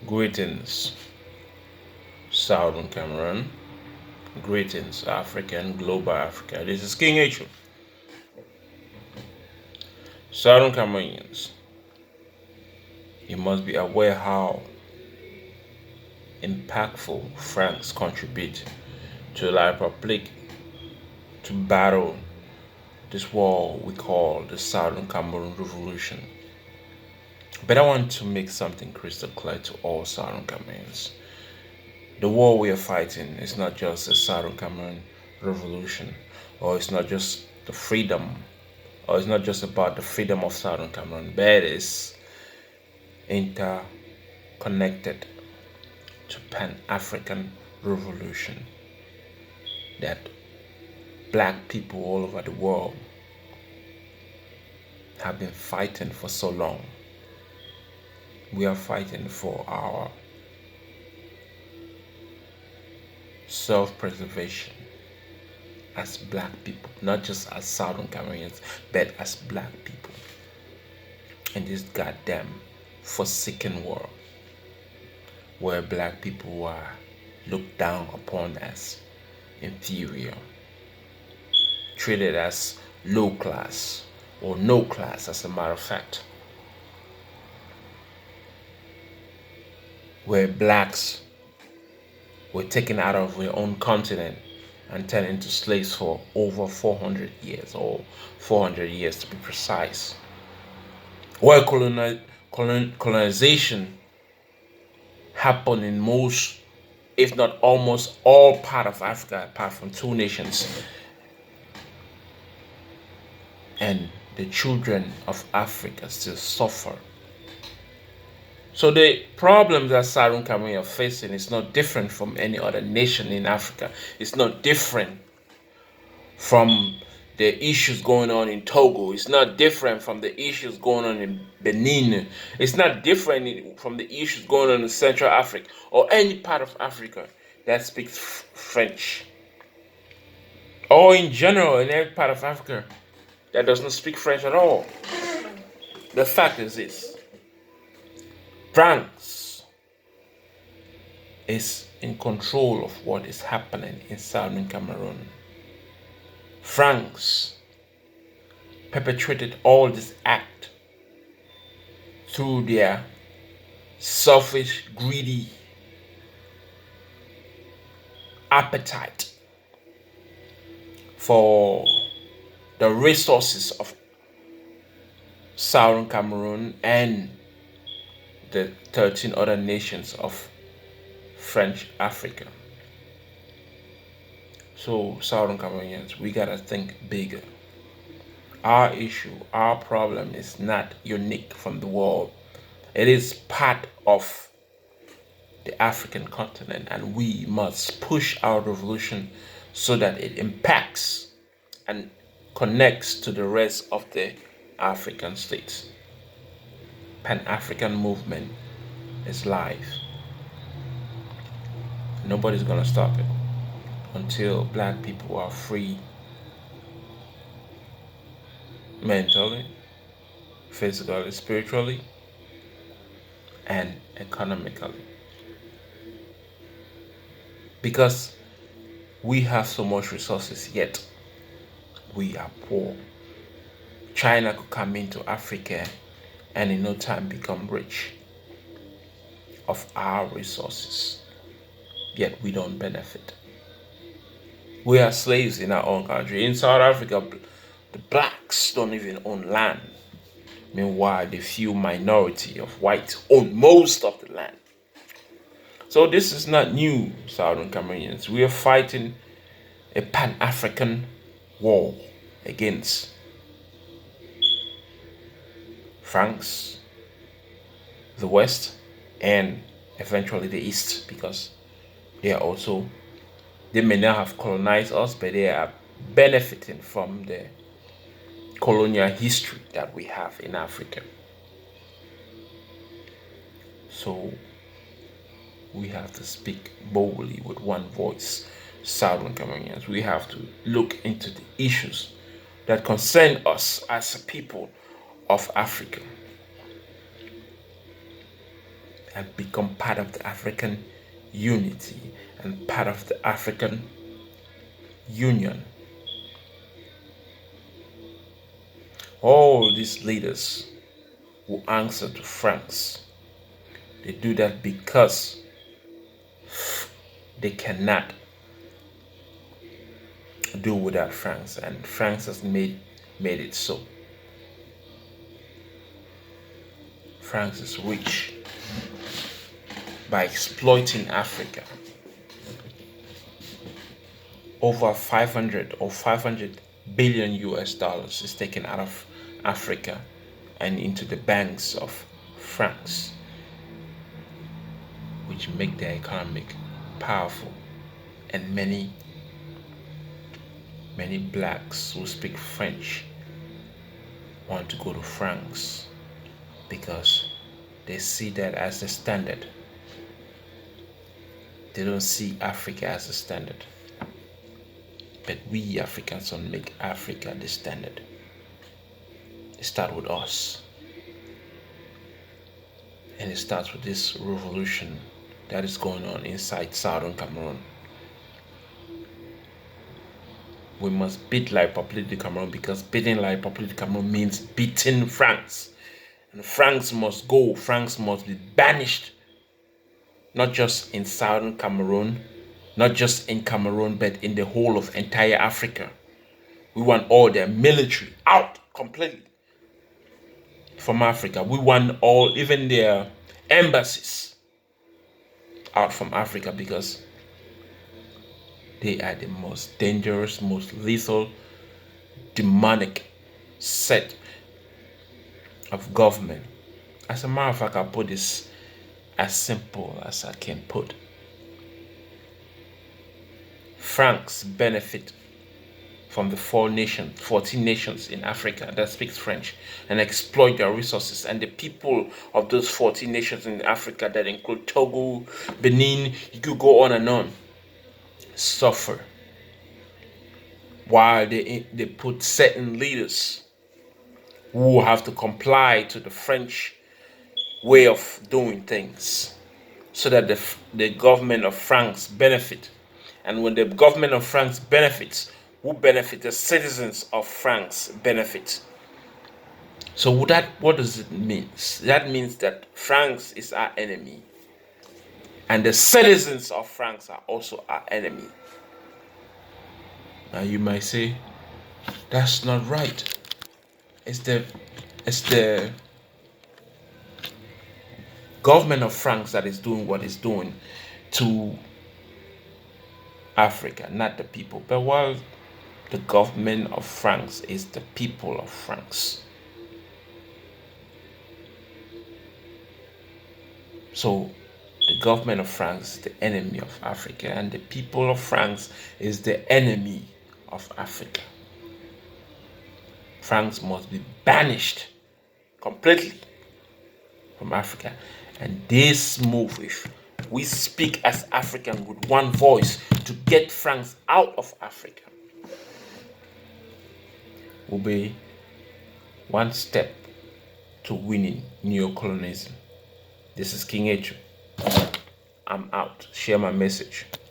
Greetings, Southern Cameroon. Greetings, African, Global Africa. This is King H. Southern Cameroonians, you must be aware how impactful Franks contribute to La Republic to battle this war we call the Southern Cameroon Revolution. But I want to make something crystal clear to all Southern Cameroonians. The war we are fighting is not just the Southern Cameroon Revolution, or it's not just the freedom, or it's not just about the freedom of Southern Cameroon, but it is interconnected to Pan-African revolution that black people all over the world have been fighting for so long. We are fighting for our self-preservation as black people, not just as Southern Cameroonians, but as black people in this goddamn forsaken world where black people are looked down upon as inferior, treated as low class or no class, as a matter of fact, where blacks were taken out of their own continent and turned into slaves for over 400 years, or 400 years to be precise. Where colonization happened in most, if not almost all part of Africa, apart from two nations. And the children of Africa still suffer. So the problems that Southern Cameroon are facing is not different from any other nation in Africa. It's not different from the issues going on in Togo. It's not different from the issues going on in Benin. It's not different from the issues going on in Central Africa or any part of Africa that speaks French. Or in general, in every part of Africa that does not speak French at all. The fact is this: France is in control of what is happening in Southern Cameroon. France perpetrated all this act through their selfish, greedy appetite for the resources of Southern Cameroon and the 13 other nations of French Africa. So, Southern Cameroonians, we gotta think bigger. Our issue, our problem is not unique from the world. It is part of the African continent, and we must push our revolution so that it impacts and connects to the rest of the African states. Pan-African movement is live. Nobody's gonna stop it until black people are free mentally, physically, spiritually, and economically. Because we have so much resources, yet we are poor. China could come into Africa and in no time become rich of our resources, yet we don't benefit. We are slaves in our own country. In South Africa, the blacks don't even own land. Meanwhile, the few minority of whites own most of the land. So this is not new, Southern Cameroonians. We are fighting a Pan-African war against France, the West, and eventually the East, because they may not have colonized us, but they are benefiting from the colonial history that we have in Africa. So we have to speak boldly with one voice, Southern Cameroonians. We have to look into the issues that concern us as a people of Africa. and become part of the African unity and part of the African Union. All these leaders who answer to France, they do that because they cannot do without France, and France has made it so. France is rich by exploiting Africa. Over 500 billion US dollars is taken out of Africa and into the banks of France, which make their economic powerful. And many blacks who speak French want to go to France because they see that as the standard. They don't see Africa as a standard. But we Africans don't make Africa the standard. It starts with us. And it starts with this revolution that is going on inside Southern Cameroon. We must beat La République du Cameroon, because beating La République du Cameroon means beating France. And France must go. France must be banished. Not just in Southern Cameroon, not just in Cameroon, but in the whole of entire Africa. We want all their military out completely from Africa. We want all, even their embassies out from Africa, because they are the most dangerous, most lethal, demonic set of government. As a matter of fact, I'll put this as simple as I can put. France benefit from the 14 nations in Africa that speaks French and exploit their resources, and the people of those 14 nations in Africa that include Togo, Benin, you could go on and on, suffer while they put certain leaders who have to comply to the French way of doing things, so that the government of France benefit. And when the government of France benefits, who benefit? The citizens of France benefit. So what does it mean? That means that France is our enemy, and the citizens of France are also our enemy. Now you might say, that's not right. It's the government of France that is doing what it's doing to Africa, not the people. But while the government of France is the people of France. So the government of France is the enemy of Africa, and the people of France is the enemy of Africa. France must be banished completely from Africa. And this move, if we speak as African with one voice to get France out of Africa, will be one step to winning neocolonialism. This is King Echu. I'm out. Share my message.